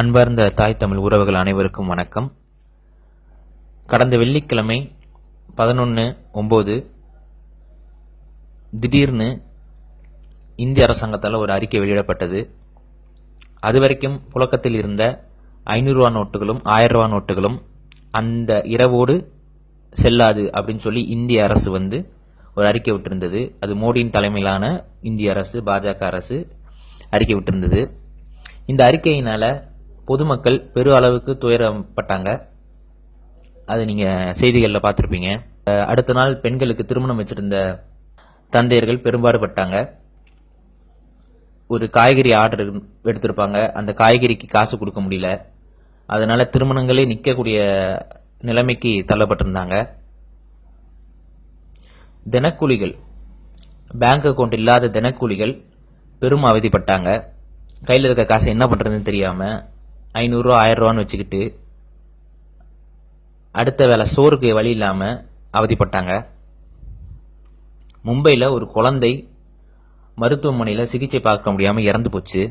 அன்பார்ந்த தாய் தமிழ் உறவுகள் அனைவருக்கும் வணக்கம். கடந்த வெள்ளிக்கிழமை 11/9 திடீர்னு இந்திய அரசாங்கத்தால் ஒரு அறிக்கை வெளியிடப்பட்டது. அதுவரைக்கும் புழக்கத்தில் இருந்த 500 ரூபா நோட்டுகளும் 1000 ரூபா நோட்டுகளும் அந்த இரவோடு செல்லாது அப்படின்னு சொல்லி இந்திய அரசு ஒரு அறிக்கை விட்டிருந்தது. அது மோடியின் தலைமையிலான இந்திய அரசு, பாஜக அரசு அறிக்கை விட்டிருந்தது. இந்த அறிக்கையினால பொதுமக்கள் பெரு அளவுக்கு துயரப்பட்டாங்க. அது நீங்க செய்திகளில் பார்த்துருப்பீங்க. அடுத்த நாள் பெண்களுக்கு திருமணம் வச்சிருந்த தந்தையர்கள் பெரும்பாடுபட்டாங்க. ஒரு காய்கறி ஆர்டர் எடுத்திருப்பாங்க, அந்த காய்கறிக்கு காசு கொடுக்க முடியல. அதனால திருமணங்களே நிற்கக்கூடிய நிலைமைக்கு தள்ளப்பட்டிருந்தாங்க. தினக்கூலிகள், பேங்க் அக்கௌண்ட் இல்லாத தினக்கூலிகள் பெரும் அவதிப்பட்டாங்க. கையில் இருக்க காசு என்ன பண்றதுன்னு தெரியாம 500 ரூபா 1000 ரூபான்னு வச்சுக்கிட்டு அடுத்த வேலை சோறுக்கு வழி இல்லாம அவதிப்பட்டாங்க. மும்பையில் ஒரு குழந்தை மருத்துவமனையில் சிகிச்சை பார்க்க முடியாம இறந்து போச்சு.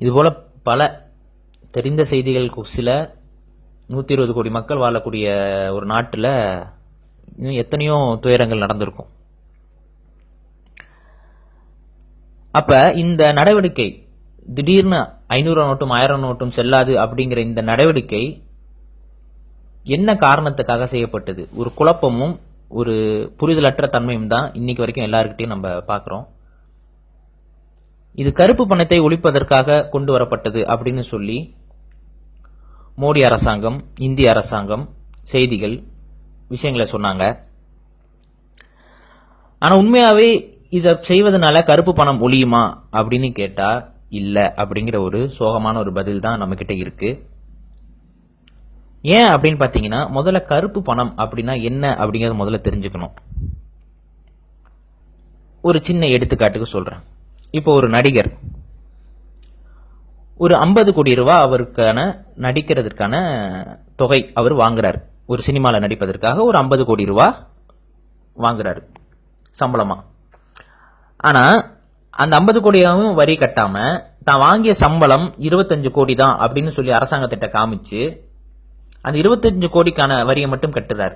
இதுபோல பல தெரிந்த செய்திகள் சில 120 கோடி மக்கள் வாழக்கூடிய ஒரு நாட்டில் இன்னும் எத்தனையோ துயரங்கள் நடந்திருக்கும். அப்ப இந்த நடவடிக்கை திடீர்னு 500 நோட்டும் 1000 நோட்டும் செல்லாது அப்படிங்கிற இந்த நடவடிக்கை என்ன காரணத்துக்காக செய்யப்பட்டது? ஒரு குழப்பமும் ஒரு புரிதலற்ற தன்மையும் தான் இன்னைக்கு வரைக்கும் எல்லாருக்கிட்டையும் நம்ம பார்க்கிறோம். இது கருப்பு பணத்தை ஒழிப்பதற்காக கொண்டு வரப்பட்டது அப்படின்னு சொல்லி மோடி அரசாங்கம், இந்திய அரசாங்கம் செய்திகள் விஷயங்களை சொன்னாங்க. ஆனா உண்மையாவே இதை செய்வதனால கருப்பு பணம் ஒழியுமா அப்படின்னு கேட்டா இல்ல அப்படிங்கிற ஒரு சோகமான ஒரு பதில் தான் நம்ம கிட்ட இருக்கு. ஏன் அப்படின்னு பாத்தீங்கன்னா, முதல்ல கருப்பு பணம் அப்படின்னா என்ன அப்படிங்கறத முதல்ல தெரிஞ்சுக்கணும். ஒரு சின்ன எடுத்துக்காட்டுக்கு சொல்றேன். இப்போ ஒரு நடிகர் ஒரு 50 கோடி ரூபாய் அவருக்கான நடிக்கிறதுக்கான தொகை அவர் வாங்குறாரு. ஒரு சினிமால நடிப்பதற்காக ஒரு 50 கோடி ரூபாய் வாங்குறாரு சம்பளமா. ஆனா அந்த 50 கோடியாவும் வரி கட்டாம தான் வாங்கிய சம்பளம் 25 கோடி தான் அப்படின்னு சொல்லி அரசாங்கத்திட்ட காமிச்சு அந்த 25 கோடிக்கான வரியை மட்டும் கட்டுறாரு.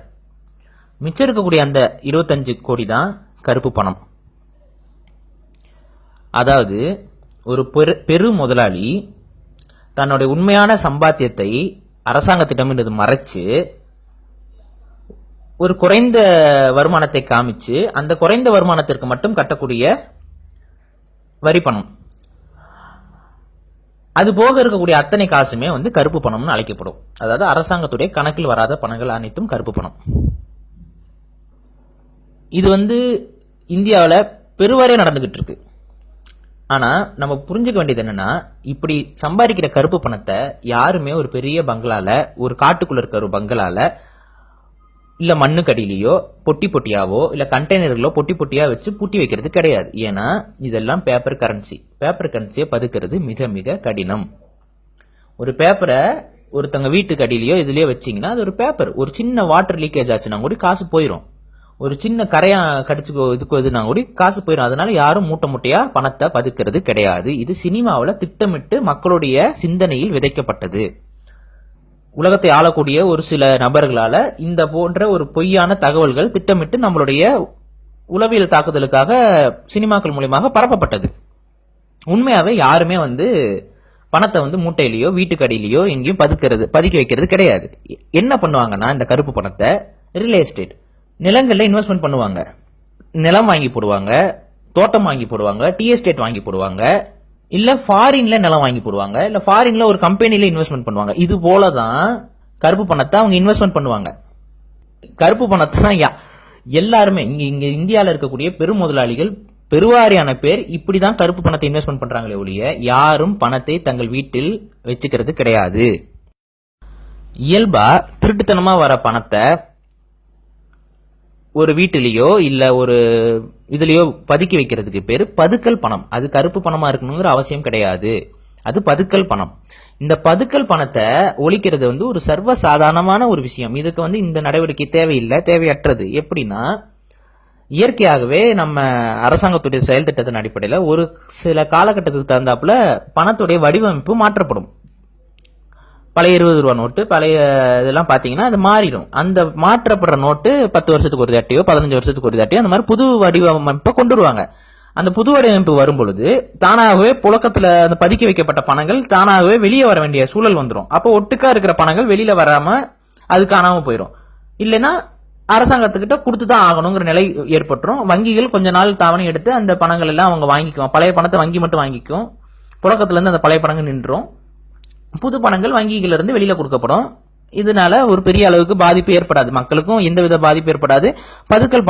மிச்சம் இருக்கக்கூடிய அந்த 25 கோடி தான் கருப்பு பணம். அதாவது ஒரு பெரு முதலாளி தன்னுடைய உண்மையான சம்பாத்தியத்தை அரசாங்கத்திடமிருந்து மறைச்சு ஒரு குறைந்த வருமானத்தை காமிச்சு அந்த குறைந்த வருமானத்திற்கு மட்டும் கட்டக்கூடிய வரி பணம், அது போக இருக்கக்கூடிய அத்தனை காசுமே கருப்பு பணம்னு அழைக்கப்படும். அதாவது அரசாங்கத்துடைய கணக்கில் வராத பணங்கள் அனைத்தும் கருப்பு பணம். இது இந்தியாவில் பெருவாரியா நடந்துகிட்டு இருக்கு. ஆனா நம்ம புரிஞ்சுக்க வேண்டியது என்னன்னா, இப்படி சம்பாதிக்கிற கருப்பு பணத்தை யாருமே ஒரு பெரிய பங்களால, ஒரு காட்டுக்குள்ள இருக்கிற ஒரு பங்களால இல்ல மண்ணுக்கடியிலையோ பொட்டி பொட்டியாவோ இல்ல கண்டெய்னர்களோ பொட்டி பொட்டியா வச்சு பூட்டி வைக்கிறது கிடையாது. ஏன்னா இதெல்லாம் பேப்பர் கரன்சி. பேப்பர் கரன்சியை பதுக்கிறது மிக மிக கடினம். ஒரு பேப்பரை ஒருத்தங்க வீட்டுக்கு அடியிலையோ இதுலயோ வச்சீங்கன்னா அது ஒரு பேப்பர். ஒரு சின்ன வாட்டர் லீக்கேஜ் ஆச்சுன்னா கூட காசு போயிடும். ஒரு சின்ன கரையா கடிச்சுக்கோ இதுனா கூட காசு போயிடும். அதனால யாரும் மூட்டை மூட்டையா பணத்தை பதுக்கிறது கிடையாது. இது சினிமாவில் திட்டமிட்டு மக்களுடைய சிந்தனையில் விதைக்கப்பட்டது. உலகத்தை ஆளக்கூடிய ஒரு சில நபர்களால இந்த போன்ற ஒரு பொய்யான தகவல்கள் திட்டமிட்டு நம்மளுடைய உளவியல் தாக்குதலுக்காக சினிமாக்கள் மூலமாக பரப்பப்பட்டது. உண்மையாவே யாருமே பணத்தை மூட்டையிலயோ வீட்டுக்கு அடியிலயோ எங்கேயும் பதுக்கி வைக்கிறது கிடையாது. என்ன பண்ணுவாங்கன்னா, இந்த கருப்பு பணத்தை ரியல் எஸ்டேட் நிலங்கள்ல இன்வெஸ்ட்மெண்ட் பண்ணுவாங்க. நிலம் வாங்கி போடுவாங்க, தோட்டம் வாங்கி போடுவாங்க, டீ எஸ்டேட் வாங்கி போடுவாங்க, இல்ல ஃபாரின்ல நிலம் வாங்கி போடுவாங்க, இல்ல ஃபாரின்ல ஒரு கம்பெனில இன்வெஸ்ட்மெண்ட் பண்ணுவாங்க. இது போலதான் கருப்பு பணத்தை அவங்க இன்வெஸ்ட்மெண்ட் பண்ணுவாங்க. கருப்பு பணத்தை எல்லாருமே இங்க இந்தியாவில் இருக்கக்கூடிய பெரும் முதலாளிகள் பெருவாரியான பேர் இப்படிதான் கருப்பு பணத்தை இன்வெஸ்ட்மெண்ட் பண்றாங்களே ஒழிய யாரும் பணத்தை தங்கள் வீட்டில் வச்சுக்கிறது கிடையாது. இயல்பா திருட்டுத்தனமா வர பணத்தை ஒரு வீட்டிலேயோ இல்ல ஒரு இதுலயோ பதுக்கி வைக்கிறதுக்கு பேரு பதுக்கல் பணம். அது கருப்பு பணமா இருக்கணுங்கிற அவசியம் கிடையாது. அது பதுக்கல் பணம். இந்த பதுக்கல் பணத்தை ஒழிக்கிறது ஒரு சர்வ சாதாரணமான ஒரு விஷயம். இதுக்கு இந்த நடவடிக்கை தேவையில்லை, தேவையற்றது. எப்படின்னா, இயற்கையாகவே நம்ம அரசாங்கத்துடைய செயல் திட்டத்தின் அடிப்படையில் ஒரு சில காலகட்டத்துக்கு தகுந்தாப்புல பணத்துடைய வடிவமைப்பு மாற்றப்படும். பழைய 20 ரூபா நோட்டு பழைய இதெல்லாம் பாத்தீங்கன்னா அது மாறிடும். அந்த மாற்றப்படுற நோட்டு 10 வருஷத்துக்கு ஒரு தாட்டியோ 15 வருஷத்துக்கு ஒரு தாட்டியோ அந்த மாதிரி புது வடிவமைப்பை கொண்டு வருவாங்க. அந்த புது வடிவமைப்பு வரும் பொழுது தானாகவே புழக்கத்துல அந்த பதுக்கி வைக்கப்பட்ட பணங்கள் தானாகவே வெளியே வர வேண்டிய சூழல் வந்துடும். அப்போ ஒட்டுக்கா இருக்கிற பணங்கள் வெளியில வராம அது காணாம போயிடும். இல்லைன்னா அரசாங்கத்துக்கிட்ட கொடுத்துதான் ஆகணுங்கிற நிலை ஏற்பட்டுரும். வங்கிகள் கொஞ்ச நாள் தவணை எடுத்து அந்த பணங்கள் எல்லாம் அவங்க வாங்கிக்குவோம். பழைய பணத்தை வங்கி மட்டும் வாங்கிக்கும். புழக்கத்துல இருந்து அந்த பழைய பணங்கள் நின்றும். புது பணங்கள் வங்கிகள் இருந்து வெளியில கொடுக்கப்படும். இதனால ஒரு பெரிய அளவுக்கு பாதிப்பு ஏற்படாது. மக்களுக்கும் எந்தவித பாதிப்பு ஏற்படாது. பதுக்கல்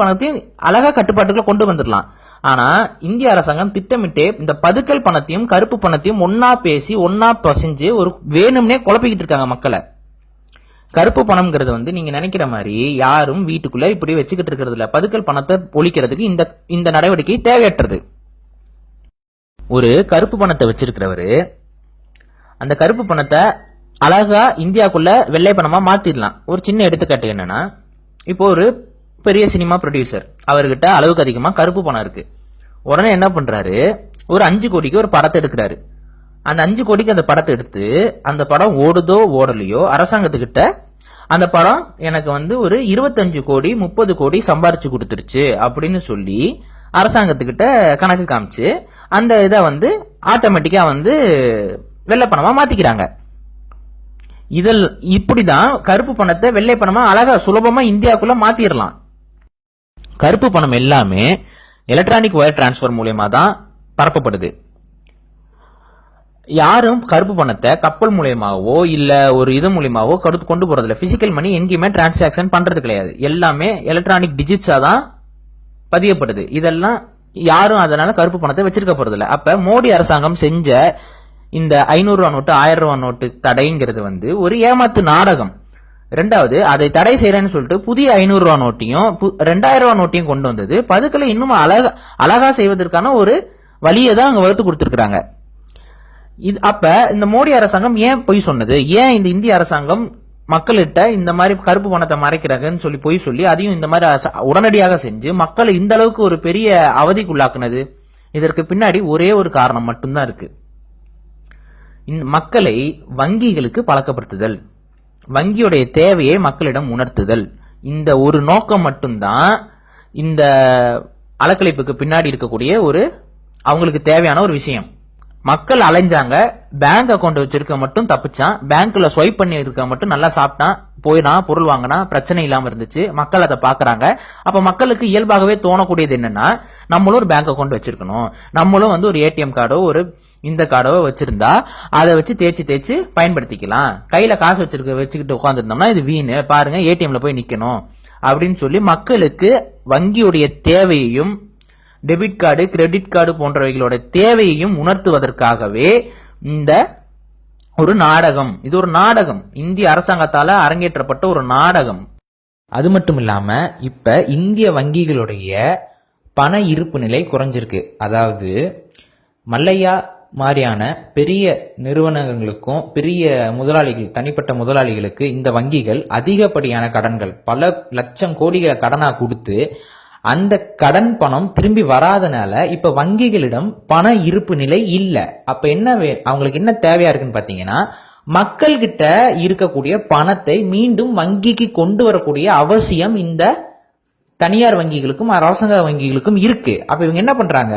பணத்தையும் அழகா கட்டுப்பாட்டுக்குள்ள கொண்டு வந்துடலாம். ஆனா இந்திய அரசாங்கம் திட்டமிட்டே இந்த பதுக்கல் பணத்தையும் கருப்பு பணத்தையும் ஒன்னா பேசி ஒன்னா பசைஞ்சு ஒரு வேணும்னே குழப்பிக்கிட்டு இருக்காங்க மக்களை. கருப்பு பணம்ங்கிறது நீங்க நினைக்கிற மாதிரி யாரும் வீட்டுக்குள்ள இப்படி வச்சுக்கிட்டு இருக்கிறது இல்ல. பதுக்கல் பணத்தை ஒழிக்கிறதுக்கு இந்த நடவடிக்கை தேவையற்றது. ஒரு கருப்பு பணத்தை வச்சிருக்கிறவரு அந்த கருப்பு பணத்தை அழகா இந்தியாக்குள்ள வெள்ளை பணமா மாத்திடலாம். ஒரு சின்ன எடுத்துக்காட்டு என்னன்னா, இப்போ ஒரு பெரிய சினிமா ப்ரொடியூசர், அவர்கிட்ட அளவுக்கு அதிகமா கருப்பு பணம் இருக்கு. உடனே என்ன பண்றாரு, ஒரு 5 கோடிக்கு ஒரு படத்தை எடுக்கிறாரு. அந்த 5 கோடிக்கு அந்த படத்தை எடுத்து அந்த படம் ஓடுதோ ஓடலையோ அரசாங்கத்துக்கிட்ட அந்த படம் எனக்கு ஒரு 25 கோடி 30 கோடி சம்பாரிச்சு கொடுத்துருச்சு அப்படின்னு சொல்லி அரசாங்கத்துக்கிட்ட கணக்கு காமிச்சு அந்த இதை ஆட்டோமேட்டிக்கா வெள்ளை பணமா மாத்திக்கிறாங்க. இதில் இப்படிதான் கருப்பு பணத்தை வெள்ளை பணமா அழகா சுலபமா இந்தியாக்குள்ள மாத்திரலாம். கருப்பு பணம் எல்லாமே எலக்ட்ரானிக் வயர் டிரான்ஸ்பர் மூலமா தான் பரப்பப்படுது. யாரும் கருப்பு பணத்தை கப்பல் மூலியமாவோ இல்ல ஒரு இது மூலியமாவோ கொண்டு போறது இல்ல. பிசிக்கல் மணி எங்கேயுமே டிரான்சாக்சன் பண்றது கிடையாது. எல்லாமே எலக்ட்ரானிக் டிஜிட்ஸா தான் பதியப்படுது. இதெல்லாம் யாரும் அதனால கருப்பு பணத்தை வச்சிருக்க போறது இல்ல. அப்ப மோடி அரசாங்கம் செஞ்ச இந்த 500 ரூபா நோட்டு 1000 ரூபா நோட்டு தடைங்கிறது ஒரு ஏமாத்து நாடகம். ரெண்டாவது, அதை தடை செய்யறேன்னு சொல்லிட்டு புதிய 500 ரூபா நோட்டையும் 2000 ரூபா நோட்டையும் கொண்டு வந்தது பதுக்கலை இன்னும் அழகா செய்வதற்கான ஒரு வழியை தான் அங்க வகுத்து கொடுத்திருக்காங்க. அப்ப இந்த மோடி அரசாங்கம் ஏன் பொய் சொன்னது? ஏன் இந்த இந்திய அரசாங்கம் மக்கள்கிட்ட இந்த மாதிரி கருப்பு பணத்தை மறைக்கிறாங்கன்னு சொல்லி பொய் சொல்லி அதையும் இந்த மாதிரி உடனடியாக செஞ்சு மக்களை இந்த அளவுக்கு ஒரு பெரிய அவதிக்குள்ளாக்குனது? இதற்கு பின்னாடி ஒரே ஒரு காரணம் மட்டும்தான் இருக்கு. மக்களை வங்கிகளுக்கு பழக்கப்படுத்துதல், வங்கியுடைய தேவையை மக்களிடம் உணர்த்துதல். இந்த ஒரு நோக்கம் மட்டும்தான் இந்த அலக்கழிப்புக்கு பின்னாடி இருக்கக்கூடிய அவங்களுக்கு தேவையான ஒரு விஷயம். மக்கள் அலைஞ்சாங்க, பேங்க் அக்கௌண்ட் வச்சிருக்க மட்டும் தப்பிச்சான், பேங்க்ல ஸ்வைப் பண்ணி இருக்க மட்டும் நல்லா சாப்பிட்டான், போயிடான், பொருள் வாங்கினா, பிரச்சனை இல்லாம இருந்துச்சு. மக்கள் அதை பாக்குறாங்க. அப்ப மக்களுக்கு இயல்பாகவே தோணக்கூடியது என்னன்னா, நம்மளும் ஒரு பேங்க் அக்கௌண்ட் வச்சிருக்கணும், நம்மளும் ஒரு ஏடிஎம் கார்டோ ஒரு இந்த கார்டோ வச்சிருந்தா அதை வச்சு தேய்ச்சி பயன்படுத்திக்கலாம். கையில காசு வச்சுக்கிட்டு உட்காந்துருந்தோம்னா இது வீணு, பாருங்க ஏடிஎம்ல போய் நிக்கணும் அப்படின்னு சொல்லி மக்களுக்கு வங்கியுடைய தேவையையும் டெபிட் கார்டு கிரெடிட் கார்டு போன்றவைகளோட தேவையையும் உணர்த்துவதற்காகவே இந்த ஒரு நாடகம். இது ஒரு நாடகம், இந்திய அரசாங்கத்தால அரங்கேற்றப்பட்ட ஒரு நாடகம். அது மட்டும் இல்லாம இப்ப இந்திய வங்கிகளுடைய பண இருப்பு நிலை குறைஞ்சிருக்கு. அதாவது மல்லையா மாதிரியான பெரிய நிறுவனங்களுக்கும் பெரிய முதலாளிகள், தனிப்பட்ட முதலாளிகளுக்கு இந்த வங்கிகள் அதிகப்படியான கடன்கள், பல லட்சம் கோடிகளை கடனா கொடுத்து அந்த கடன் பணம் திரும்பி வராதனால இப்ப வங்கிகளிடம் பண இருப்பு நிலை இல்ல. அப்ப அவங்களுக்கு என்ன தேவையா இருக்குன்னு பாத்தீங்கன்னா, மக்கள் கிட்ட இருக்கக்கூடிய பணத்தை மீண்டும் வங்கிக்கு கொண்டு வரக்கூடிய அவசியம் இந்த தனியார் வங்கிகளுக்கும் அரசாங்க வங்கிகளுக்கும் இருக்கு. அப்ப இவங்க என்ன பண்றாங்க,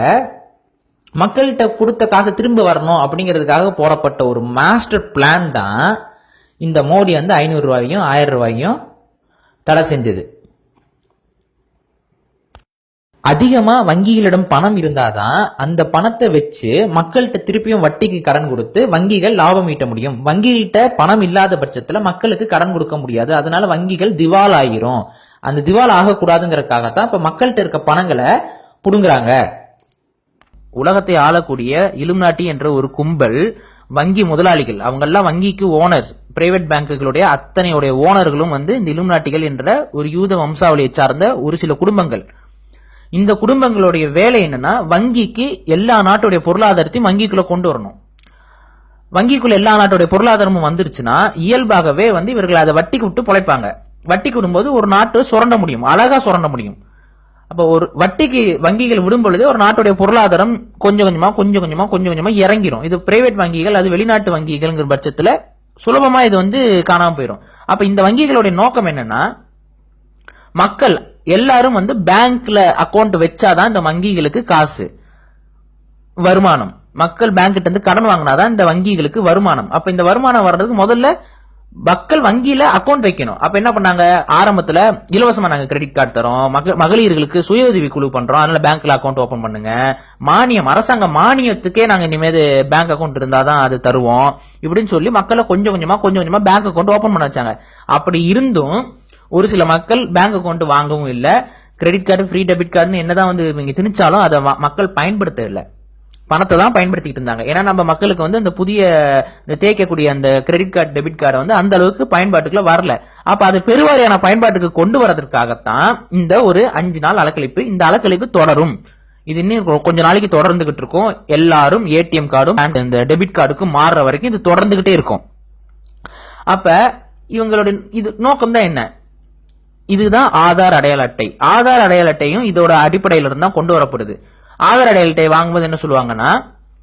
மக்கள்கிட்ட கொடுத்த காசை திரும்ப வரணும் அப்படிங்கிறதுக்காக போடப்பட்ட ஒரு மாஸ்டர் பிளான் தான் இந்த மோடி 500 ரூபாயும் 1000 ரூபாயும் தடை செஞ்சது. அதிகமா வங்கிகளிடம் பணம் இருந்தாதான் அந்த பணத்தை வச்சு மக்கள்கிட்ட திருப்பியும் வட்டிக்கு கடன் கொடுத்து வங்கிகள் லாபம் ஈட்ட முடியும். வங்கிகிட்ட பணம் இல்லாத பட்சத்துல மக்களுக்கு கடன் கொடுக்க முடியாது. அதனால வங்கிகள் திவால் ஆகிரும். அந்த திவால் ஆகக்கூடாதுங்கிறதுக்காகத்தான் இப்ப மக்கள்கிட்ட இருக்க பணங்களை புடுங்குறாங்க. உலகத்தை ஆளக்கூடிய இலுமினாட்டி என்ற ஒரு கும்பல் வங்கி முதலாளிகள், அவங்கெல்லாம் வங்கிக்கு ஓனர்ஸ், பிரைவேட் பேங்குகளுடைய அத்தனையுடைய ஓனர்களும் இந்த இலுமினாட்டிகள் என்ற ஒரு யூத வம்சாவளியை சார்ந்த ஒரு சில குடும்பங்கள். இந்த குடும்பங்களுடைய வேலை என்னன்னா, வங்கிக்கு எல்லா நாட்டுடைய பொருளாதாரத்தையும் வங்கிக்குள்ள கொண்டு வரணும். வங்கிக்குள்ள எல்லா நாட்டுடைய பொருளாதாரமும் வந்துருச்சுன்னா இயல்பாகவே இவர்கள் அதை வட்டிக்கு விட்டு பொழைப்பாங்க. வட்டிக்கு விடும்போது ஒரு நாட்டு சுரண்ட முடியும், அழகா சுரண்ட முடியும். அப்ப ஒரு வட்டிக்கு வங்கிகள் விடும் பொழுது ஒரு நாட்டுடைய பொருளாதாரம் கொஞ்சம் கொஞ்சமா இறங்கிடும். இது பிரைவேட் வங்கிகள், அது வெளிநாட்டு வங்கிகள்ங்கிற பட்சத்துல சுலபமா இது காணாம போயிடும். அப்ப இந்த வங்கிகளுடைய நோக்கம் என்னன்னா, மக்கள் எல்லாரும் பேங்க்ல அக்கௌண்ட் வச்சாதான் இந்த வங்கிகளுக்கு காசு வருமானம். மக்கள் பேங்க் கிட்ட இருந்து கடன் வாங்கினாதான் இந்த வங்கிகளுக்கு வருமானம். அப்ப இந்த வருமானம் வர்றதுக்கு முதல்ல மக்கள் வங்கியில அக்கௌண்ட் வைக்கணும். அப்ப என்ன பண்ணாங்க, ஆரம்பத்துல இலவசமா நாங்க கிரெடிட் கார்டு தரோம், மகளிர்களுக்கு சுய உதவி குழு பண்றோம், அதனால பேங்க்ல அக்கௌண்ட் ஓபன் பண்ணுங்க, மானியம், அரசாங்க மானியத்துக்கே நாங்க இனிமேல் பேங்க் அக்கௌண்ட் இருந்தாதான் அது தருவோம் இப்படின்னு சொல்லி மக்களை கொஞ்சம் கொஞ்சமா பேங்க் அக்கௌண்ட் ஓபன் பண்ண வச்சாங்க. அப்படி இருந்தும் ஒரு சில மக்கள் பேங்க் அக்கௌண்ட் வாங்கவும் இல்ல, கிரெடிட் கார்டு, ஃப்ரீ டெபிட் கார்டுன்னு என்னதான் இவங்க திணிச்சாலும் அதை மக்கள் பயன்படுத்த இல்லை, பணத்தை தான் பயன்படுத்திட்டு இருந்தாங்க. ஏன்னா நம்ம மக்களுக்கு அந்த புதிய தேய்க்கக்கூடிய அந்த கிரெடிட் கார்டு, டெபிட் கார்டை அந்த அளவுக்கு பயன்பாட்டுக்குள்ள வரல. அப்ப அது பெருவாரியான பயன்பாட்டுக்கு கொண்டு வரதற்காகத்தான் இந்த ஒரு 5 நாள் அலக்கழிப்பு. இந்த அலக்கழிப்பு தொடரும், இது இன்னும் கொஞ்ச நாளைக்கு தொடர்ந்துகிட்டு இருக்கும். எல்லாரும் ஏடிஎம் கார்டும் இந்த டெபிட் கார்டுக்கும் மாறுற வரைக்கும் இது தொடர்ந்துகிட்டே இருக்கும். அப்ப இவங்களுடைய இது நோக்கம் தான் என்ன, இதுதான் ஆதார் அடையாள அட்டை. ஆதார் அடையாள அட்டையும் இதோட அடிப்படையில இருந்தா கொண்டு வரப்படுது. ஆதார் அடையாள அட்டை வாங்கும்போது என்ன சொல்லுவாங்கன்னா,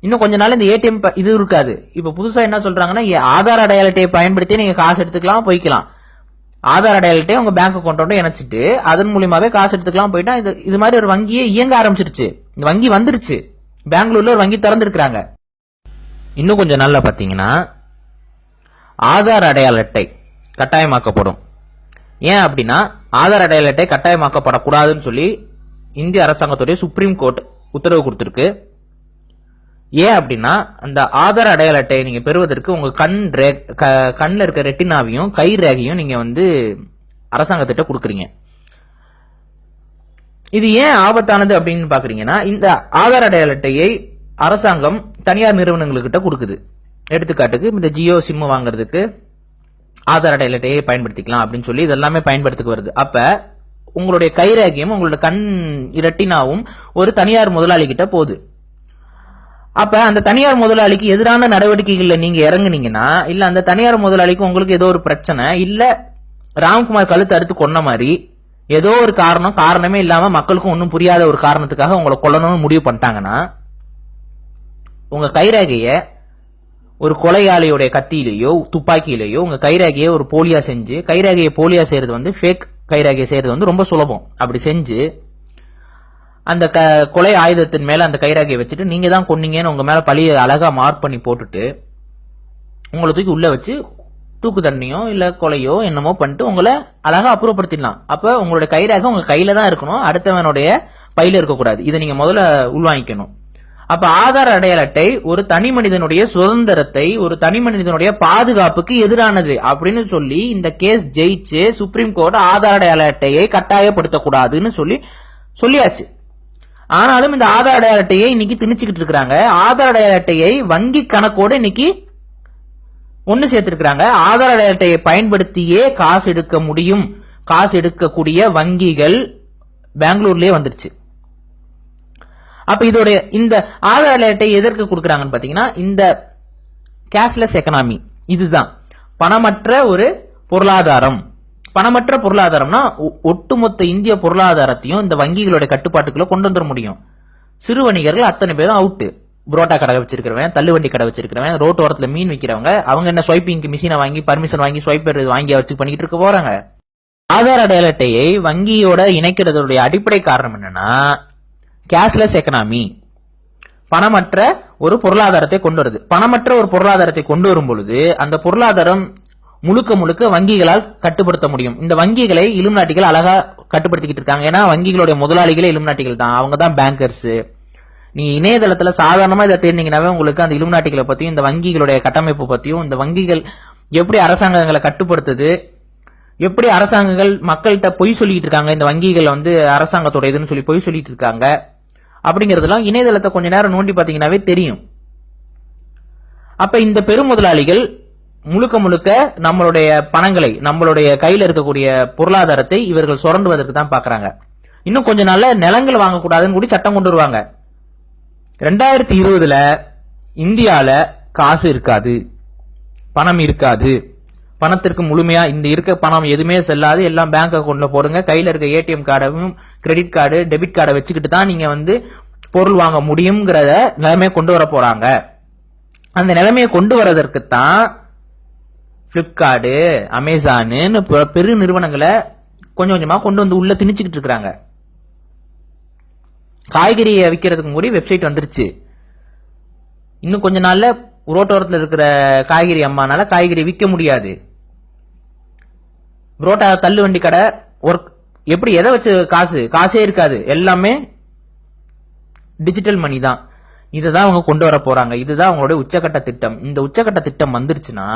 இன்னும் கொஞ்ச நாள் இந்த ஏடிஎம் இது இருக்காது. இப்ப புதுசா என்ன சொல்றாங்கன்னா, ஆதார் அடையாள அட்டையை பயன்படுத்தி நீங்க காசு எடுத்துக்கலாம், போய்க்கலாம். ஆதார் அடையாள அட்டையை உங்க பேங்க் அக்கௌண்டோட இணைச்சிட்டு அதன் மூலியமாவே காசு எடுத்துக்கலாம், போயிட்டா இது மாதிரி ஒரு வங்கியே இயங்க ஆரம்பிச்சிருச்சு. இந்த வங்கி வந்துருச்சு, பெங்களூர்ல ஒரு வங்கி திறந்திருக்கிறாங்க. இன்னும் கொஞ்ச நாள்ல பாத்தீங்கன்னா ஆதார் அடையாள அட்டை கட்டாயமாக்கப்படும். ஏன் அப்படின்னா, ஆதார் அடையாள அட்டை கட்டாயமாக்கப்படக்கூடாதுன்னு சொல்லி இந்திய அரசாங்கத்துடைய சுப்ரீம் கோர்ட் உத்தரவு கொடுத்திருக்கு. ஏன் அப்படின்னா, அந்த ஆதார் அடையாள அட்டையை நீங்க பெறுவதற்கு உங்க கண்ணில் இருக்க ரெட்டினாவையும் கை ரேகையும் நீங்க அரசாங்கத்திட்ட கொடுக்குறீங்க. இது ஏன் ஆபத்தானது அப்படின்னு பாக்குறீங்கன்னா, இந்த ஆதார் அடையாள அட்டையை அரசாங்கம் தனியார் நிறுவனங்களுக்கு கொடுக்குது. எடுத்துக்காட்டுக்கு இந்த ஜியோ சிம் வாங்குறதுக்கு ஆதார் அடையாள அட்டையை பயன்படுத்திக்கலாம் அப்படின்னு சொல்லி இதெல்லாமே பயன்படுத்திக்கு வருது. அப்ப உங்களுடைய கைரேகையும் உங்களுடைய கண் ரெட்டினாவும் ஒரு தனியார் முதலாளி கிட்ட போகுது. அப்ப அந்த தனியார் முதலாளிக்கு எதிரான நடவடிக்கைகள்ல நீங்க இறங்குனீங்கன்னா, இல்ல அந்த தனியார் முதலாளிக்கு உங்களுக்கு ஏதோ ஒரு பிரச்சனை, இல்ல ராம்குமார் கழுத்து அறுத்து கொன்ன மாதிரி ஏதோ ஒரு காரணமே இல்லாம மக்களுக்கும் ஒன்னும் புரியாத ஒரு காரணத்துக்காக உங்களை கொல்லணும்னு முடிவு பண்ணிட்டாங்கன்னா, உங்க கைரேகைய ஒரு கொலையாளியுடைய கத்தியிலேயோ துப்பாக்கியிலேயோ உங்க கைரேகையை ஒரு போலியா செஞ்சு, கைரேகையை போலியா செய்யறது ஃபேக் கைரேகையை செய்யறது ரொம்ப சுலபம். அப்படி செஞ்சு அந்த கொலை ஆயுதத்தின் மேல அந்த கைரேகையை வச்சுட்டு நீங்க தான் கொன்னீங்கன்னு உங்க மேல பழிய அழகா மார்க் பண்ணி போட்டுட்டு உங்களை தூக்கி உள்ள வச்சு தூக்கு தண்ணியோ இல்ல கொலையோ என்னமோ பண்ணிட்டு உங்களை அழகா அப்புறப்படுத்திடலாம். அப்ப உங்களுடைய கைரேகை உங்க கையில தான் இருக்கணும், அடுத்தவனுடைய பையில இருக்கக்கூடாது. இதை நீங்க முதல்ல உள்வாங்கிக்கணும். அப்ப ஆதார் அடையாள அட்டை ஒரு தனி மனிதனுடைய சுதந்திரத்தை, ஒரு தனி மனிதனுடைய பாதுகாப்புக்கு எதிரானது அப்படின்னு சொல்லி இந்த கேஸ் ஜெயிச்சு சுப்ரீம் கோர்ட் ஆதார் அடையாள அட்டையை கட்டாயப்படுத்தக்கூடாதுன்னு சொல்லியாச்சு. ஆனாலும் இந்த ஆதார் அடையாள அட்டையை இன்னைக்கு திணிச்சுக்கிட்டு இருக்காங்க. ஆதார் அடையாள அட்டையை வங்கி கணக்கோடு இன்னைக்கு ஒன்னு சேர்த்திருக்கிறாங்க. ஆதார் அடையாள அட்டையை பயன்படுத்தியே காசு எடுக்க முடியும், காசு எடுக்கக்கூடிய வங்கிகள் பெங்களூர்லயே வந்துருச்சு. அப்ப இதோட இந்த ஆதார் அடையாள அட்டை எதற்கு கொடுக்கறாங்கன்னு பாத்தீங்கன்னா, இந்த கேஷ்லெஸ் எக்கனாமி, இதுதான் பணமற்ற ஒரு பொருளாதாரம். பணமற்ற பொருளாதாரம்னா ஒட்டுமொத்த இந்திய பொருளாதாரத்தையும் இந்த வங்கிகளுடைய கட்டுப்பாட்டுக்குள்ள கொண்டு வந்துட முடியும். சிறு வணிகர்கள் அத்தனை பேரும் அவுட்டு. புரோட்டா கடை வச்சிருக்கிறவன், தள்ளுவண்டி கடை வச்சிருக்கிறவன், ரோட்டு ஓரத்துல மீன் விற்கிறவங்க, அவங்க என்ன ஸ்வைப்பிங் மிஷினை வாங்கி பர்மிஷன் வாங்கி ஸ்வைப்பர் வாங்கி வச்சு பண்ணிட்டு இருக்க போறாங்க. ஆதார் அடையாள அட்டையை வங்கியோட இணைக்கிறதுடைய அடிப்படை காரணம் என்னன்னா, கேஷ்லெஸ் எக்கனாமி, பணமற்ற ஒரு பொருளாதாரத்தை கொண்டு வருது. பணமற்ற ஒரு பொருளாதாரத்தை கொண்டு வரும் பொழுது அந்த பொருளாதாரம் முழுக்க வங்கிகளால் கட்டுப்படுத்த முடியும். இந்த வங்கிகளை இலுமினாட்டிகள் அழகா கட்டுப்படுத்திக்கிட்டு இருக்காங்க. ஏன்னா வங்கிகளுடைய முதலாளிகளே இலுமினாட்டிகள் தான், அவங்க தான் பேங்கர்ஸ். நீங்க இணையதளத்துல சாதாரணமா இதை தேடினீங்கன்னாவே உங்களுக்கு அந்த இலுமினாட்டிகளை பத்தியும் இந்த வங்கிகளுடைய கட்டமைப்பு பத்தியும், இந்த வங்கிகள் எப்படி அரசாங்கங்களை கட்டுப்படுத்துது, எப்படி அரசாங்கங்கள் மக்கள்கிட்ட பொய் சொல்லிட்டு இருக்காங்க, இந்த வங்கிகள் அரசாங்கத்தோட இதுன்னு சொல்லி பொய் சொல்லிட்டு இருக்காங்க அப்படிங்கறதெல்லாம் இணையதளத்தை கொஞ்ச நேரம் நோண்டி பாத்தீங்கன்னாவே தெரியும். அப்ப இந்த பெரும் முதலாளிகள் முழுக்க நம்மளுடைய பணங்களை, நம்மளுடைய கையில இருக்கக்கூடிய பொருளாதாரத்தை இவர்கள் சுரண்டுவதற்கு தான் பாக்குறாங்க. இன்னும் கொஞ்ச நாள்ல நிலங்கள் வாங்கக்கூடாதுன்னு கூட சட்டம் கொண்டு வருவாங்க. 2020 இந்தியால காசு இருக்காது, பணம் இருக்காது, பணத்திற்கு முழுமையா இந்த இருக்க பணம் எதுவுமே செல்லாது, எல்லாம் பேங்க் அக்கௌண்ட்ல போடுங்க, கையில இருக்க ஏடிஎம் கார்டையும் கிரெடிட் கார்டு டெபிட் கார்டை வச்சுக்கிட்டு தான் நீங்க வந்து பொருள் வாங்க முடியுங்கிறத நிலைமையை கொண்டு வர போறாங்க. அந்த நிலைமையை கொண்டு வரதற்கு தான் பிளிப்கார்டு, அமேசானு பெரு நிறுவனங்களை கொஞ்சம் கொஞ்சமா கொண்டு வந்து உள்ள திணிச்சுக்கிட்டு இருக்காங்க. காய்கறியை விற்கிறதுக்கு கூட வெப்சைட் வந்துருச்சு. இன்னும் கொஞ்ச நாள்ல ரோட்டோரத்தில் இருக்கிற காய்கறி அம்மானால காய்கறி விற்க முடியாது. புரோட்டா தள்ளு வண்டி கடை எப்படி எதை வச்சு காசே இருக்காது, எல்லாமே டிஜிட்டல் மணி தான். இதுதான் அவங்க கொண்டு வர போறாங்க. இதுதான் அவங்களுடைய உச்சக்கட்ட திட்டம். இந்த உச்சக்கட்ட திட்டம் வந்துருச்சுன்னா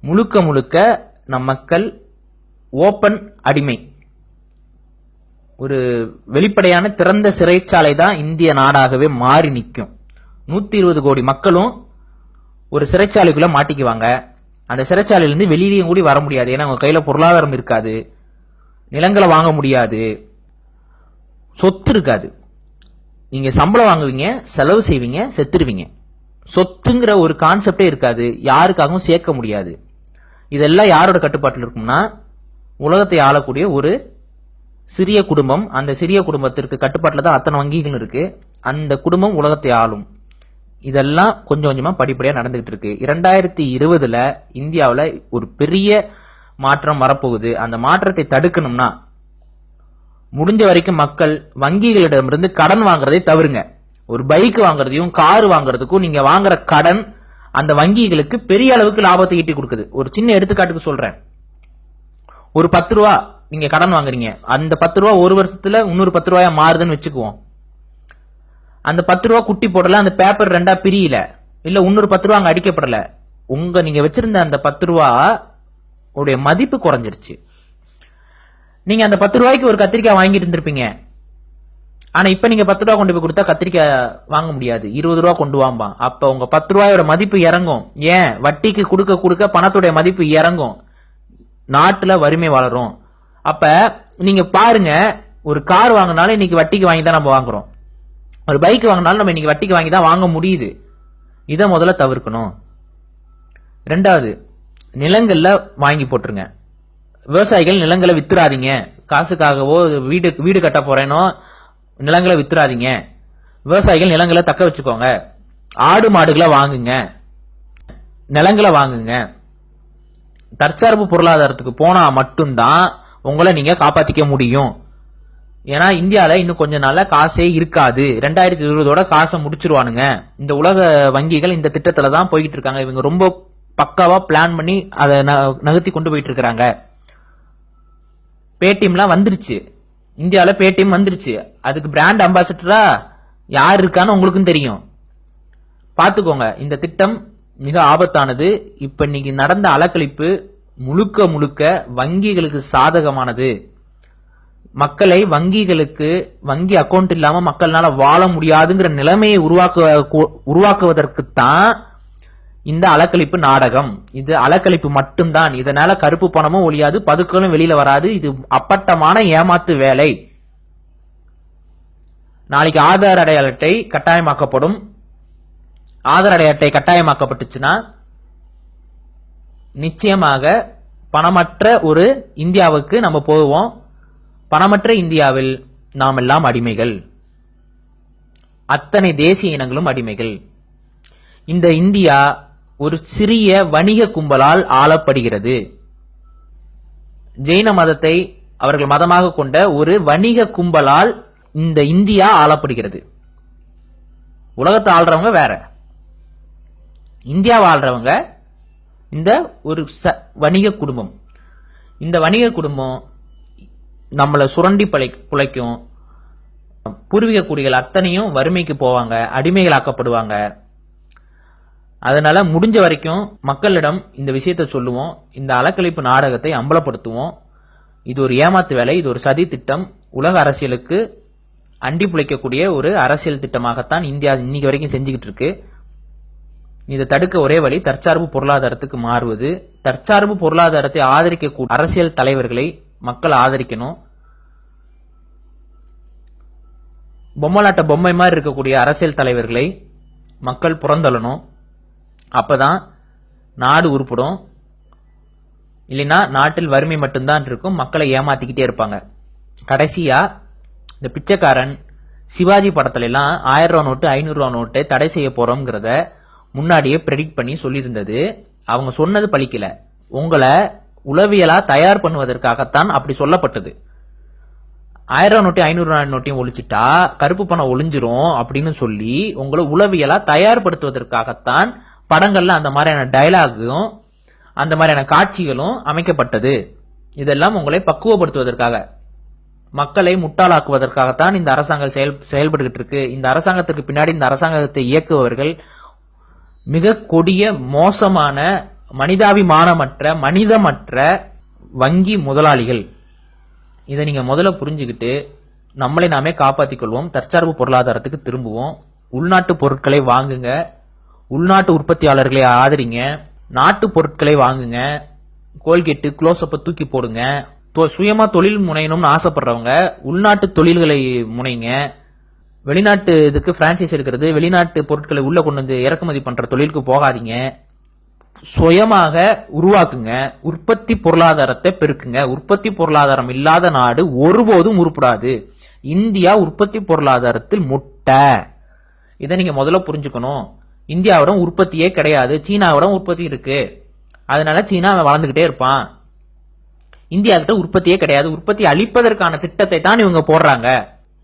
முழுக்க முழுக்க நம் மக்கள் ஓபன் அடிமை, ஒரு வெளிப்படையான திறந்த சிறைச்சாலை தான் இந்திய நாடாகவே மாறி நிற்கும். 120 கோடி மக்களும் ஒரு சிறைச்சாலைக்குள்ள மாட்டிக்குவாங்க. அந்த சிறைச்சாலையிலிருந்து வெளியிலையும் கூடி வர முடியாது. ஏன்னா அவங்க கையில பொருளாதாரம் இருக்காது, நிலங்களை வாங்க முடியாது, சொத்து இருக்காது. நீங்க சம்பளம் வாங்குவீங்க, செலவு செய்வீங்க, செத்துருவீங்க. சொத்துங்கிற ஒரு கான்செப்டே இருக்காது, யாருக்காகவும் சேர்க்க முடியாது. இதெல்லாம் யாரோட கட்டுப்பாட்டில் இருக்கும்னா உலகத்தை ஆளக்கூடிய ஒரு சிறிய குடும்பம். அந்த சிறிய குடும்பத்திற்கு கட்டுப்பாட்டில் தான் அத்தனை வங்கிகள் இருக்கு. அந்த குடும்பம் உலகத்தை ஆளும். இதெல்லாம் கொஞ்சம் கொஞ்சமா படிப்படியா நடந்துகிட்டு இருக்கு. 2020 இந்தியாவில் ஒரு பெரிய மாற்றம் வரப்போகுது. அந்த மாற்றத்தை தடுக்கணும்னா முடிஞ்ச வரைக்கும் மக்கள் வங்கிகளிடமிருந்து கடன் வாங்குறதை தவிருங்க. ஒரு பைக் வாங்குறதையும் கார் வாங்குறதுக்கும் நீங்க வாங்குற கடன் அந்த வங்கிகளுக்கு பெரிய அளவுக்கு லாபத்தை ஈட்டி கொடுக்குது. ஒரு சின்ன எடுத்துக்காட்டுக்கு சொல்றேன். ஒரு 10 ரூபா நீங்க கடன் வாங்குறீங்க, அந்த 10 ரூபா ஒரு வருஷத்துல இன்னொரு 10 ரூபாயா மாறுதுன்னு வச்சுக்குவோம். அந்த 10 ரூபா குட்டி போடல, அந்த பேப்பர் ரெண்டா பிரியல, இல்ல இன்னொரு 10 ரூபா அங்க அடிக்கப்படல, நீங்க வச்சிருந்த அந்த 10 ரூபா உடைய மதிப்பு குறைஞ்சிருச்சு. நீங்க அந்த 10 ரூபாய்க்கு ஒரு கத்திரிக்காய் வாங்கிட்டு இருந்திருப்பீங்க. ஆனா இப்ப நீங்க 10 ரூபா கொண்டு போய் கொடுத்தா கத்திரிக்காய் வாங்க முடியாது, 20 ரூபா கொண்டு வாம்பா. அப்ப உங்க 10 ரூபாயோட மதிப்பு இறங்கும். ஏன்? வட்டிக்கு கொடுக்க கொடுக்க பணத்துடைய மதிப்பு இறங்கும், நாட்டுல வறுமை வளரும். அப்ப நீங்க பாருங்க, ஒரு கார் வாங்கினாலும் இன்னைக்கு வட்டிக்கு வாங்கி தான் நம்ம வாங்குறோம், ஒரு பைக் வாங்கினாலும் நம்ம இன்னைக்கு வட்டிக்கு வாங்கி தான் வாங்க முடியுது. இதை முதல்ல தவிர்க்கணும். ரெண்டாவது, நிலங்கள்ல வாங்கி போட்டுருங்க. விவசாயிகள் நிலங்களை வித்துறாதீங்க. காசுக்காகவோ வீடு கட்ட போறேனோ நிலங்களை வித்துறாதீங்க. விவசாயிகள் நிலங்களை தக்க வச்சுக்கோங்க. ஆடு மாடுகளை வாங்குங்க, நிலங்களை வாங்குங்க. தற்சார்பு பொருளாதாரத்துக்கு போனா மட்டும்தான் உங்களை நீங்க காப்பாத்திக்க முடியும். ஏன்னா இந்தியால இன்னும் கொஞ்ச நாள்ல காசே இருக்காது. 2020 காசை முடிச்சிருவானுங்க. இந்த உலக வங்கிகள் இந்த திட்டத்துல தான் போய்கிட்டு இருக்காங்க. இவங்க ரொம்ப பக்காவா பிளான் பண்ணி அதை நகர்த்தி கொண்டு போயிட்டு இருக்காங்க. பேடிஎம்லாம் வந்துருச்சு, இந்தியாவில பேடிஎம் வந்துருச்சு. அதுக்கு பிராண்ட் அம்பாசிடரா யார் இருக்கான்னு உங்களுக்கும் தெரியும். பாத்துக்கோங்க, இந்த திட்டம் மிக ஆபத்தானது. இப்ப இன்னைக்கு நடந்த அலக்கழிப்பு முழுக்க முழுக்க வங்கிகளுக்கு சாதகமானது. மக்களை வங்கி அக்கௌண்ட் இல்லாம மக்கள்னால வாழ முடியாதுங்கிற நிலைமையை உருவாக்குவதற்குத்தான் இந்த அலக்கழிப்பு நாடகம். இது அலக்கழிப்பு மட்டும்தான். இதனால கருப்பு பணமும் ஒழியாது, பதுக்களும் வெளியில வராது. இது அப்பட்டமான ஏமாத்து வேலை. நாளைக்கு ஆதார் அடையாள அட்டை கட்டாயமாக்கப்படும். ஆதார் அடையாள அட்டை கட்டாயமாக்கப்பட்டுச்சுன்னா நிச்சயமாக பணமற்ற ஒரு இந்தியாவுக்கு நம்ம போவோம். பணமற்ற இந்தியாவில் நாம் எல்லாம் அடிமைகள், அத்தனை தேசிய இனங்களும் அடிமைகள். இந்த இந்தியா ஒரு சிறிய வணிக கும்பலால் ஆளப்படுகிறது. ஜெயின மதத்தை அவர்கள் மதமாக கொண்ட ஒரு வணிக கும்பலால் இந்த இந்தியா ஆளப்படுகிறது. உலகத்தை ஆள்றவங்க வேற, இந்தியாவை ஆள்றவங்க இந்த ஒரு வணிக குடும்பம். இந்த வணிக குடும்பம் நம்மளை சுரண்டி பிழைக்கும். பூர்வீக குடிகள் அத்தனையும் வறுமைக்கு போவாங்க, அடிமைகளாக்கப்படுவாங்க. அதனால முடிஞ்ச வரைக்கும் மக்களிடம் இந்த விஷயத்தை சொல்லுவோம். இந்த அலக்கழிப்பு நாடகத்தை அம்பலப்படுத்துவோம். இது ஒரு ஏமாத்து வேலை, இது ஒரு சதி திட்டம். உலக அரசியலுக்கு அண்டி பிழைக்கக்கூடிய ஒரு அரசியல் திட்டமாகத்தான் இந்தியா இன்னைக்கு வரைக்கும் செஞ்சுக்கிட்டு இருக்கு. இதை தடுக்க ஒரே வழி தற்சார்பு பொருளாதாரத்துக்கு மாறுவது. தற்சார்பு பொருளாதாரத்தை ஆதரிக்கக்கூடிய அரசியல் தலைவர்களை மக்கள் ஆதரிக்கணும். பொம்மலாட்ட பொம்மை மாதிரி இருக்கக்கூடிய அரசியல் தலைவர்களை மக்கள் புறந்தள்ளணும். அப்பதான் நாடு உருப்படும். இல்லைன்னா நாட்டில் வறுமை மட்டும்தான் இருக்கும், மக்களை ஏமாத்திக்கிட்டே இருப்பாங்க. கடைசியா இந்த பிச்சைக்காரன் சிவாஜி படத்துல எல்லாம் 1000 ரூபா நோட்டு 500 ரூபா நோட்டு தடை செய்ய போறோம்ங்கிறத முன்னாடியே ப்ரெடிக்ட் பண்ணி சொல்லியிருந்தது. அவங்க சொன்னது பலிக்கல. உங்களை உளவியலா தயார் பண்ணுவதற்காகத்தான் அப்படி சொல்லப்பட்டது. 1000 ரூபா நோட்டு 500 ரூபா நோட்டையும் ஒழிச்சிட்டா கருப்பு பணம் ஒளிஞ்சிரும் அப்படின்னு சொல்லி உங்களை உளவியலா தயார்படுத்துவதற்காகத்தான் படங்கள்ல அந்த மாதிரியான டயலாகும் அந்த மாதிரியான காட்சிகளும் அமைக்கப்பட்டது. இதெல்லாம் உங்களை பக்குவப்படுத்துவதற்காக, மக்களை முட்டாளாக்குவதற்காகத்தான் இந்த அரசாங்கம் செயல்பட்டு இருக்கு. இந்த அரசாங்கத்திற்கு பின்னாடி இந்த அரசாங்கத்தை இயக்குபவர்கள் மிக கொடிய மோசமான மனிதாபிமானமற்ற மனிதமற்ற வங்கி முதலாளிகள். இதை நீங்க முதல்ல புரிஞ்சுக்கிட்டு நம்மளை நாமே காப்பாற்றிக் கொள்வோம், தற்சார்பு பொருளாதாரத்துக்கு திரும்புவோம். உள்நாட்டு பொருட்களை வாங்குங்க, உள்நாட்டு உற்பத்தியாளர்களை ஆதரிங்க, நாட்டு பொருட்களை வாங்குங்க, கோல்கேட்டு க்ளோஸ்அப்பை தூக்கி போடுங்க. சுயமா தொழில் முனையணும்னு ஆசைப்படுறவங்க உள்நாட்டு தொழில்களை முனைங்க. வெளிநாட்டு இதுக்கு பிரான்சைஸ் எடுக்கிறது, வெளிநாட்டு பொருட்களை உள்ள கொண்டு வந்து இறக்குமதி பண்ற தொழிலுக்கு போகாதீங்க. சுயமாக உருவாக்குங்க, உற்பத்தி பொருளாதாரத்தை பெருக்குங்க. உற்பத்தி பொருளாதாரம் இல்லாத நாடு ஒருபோதும் உருப்படாது. இந்தியா உற்பத்தி பொருளாதாரத்தில் முட்டை. இதை நீங்க முதல்ல புரிஞ்சுக்கணும். இந்தியாவிடம் உற்பத்தியே கிடையாது, சீனாவிடம் உற்பத்தி இருக்கு. அதனால சீனா வளர்ந்துகிட்டே இருப்பான். இந்தியா கிட்ட உற்பத்தியே கிடையாது. உற்பத்தி அளிப்பதற்கான திட்டத்தை தான் இவங்க போடுறாங்க.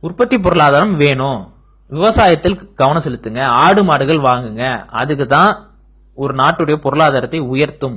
உற்பத்தி பொருளாதாரம் வேணும், விவசாயத்தில் கவனம் செலுத்துங்க, ஆடு மாடுகள் வாங்குங்க. அதுக்கு தான் ஒரு நாட்டுடைய பொருளாதாரத்தை உயர்த்தும்.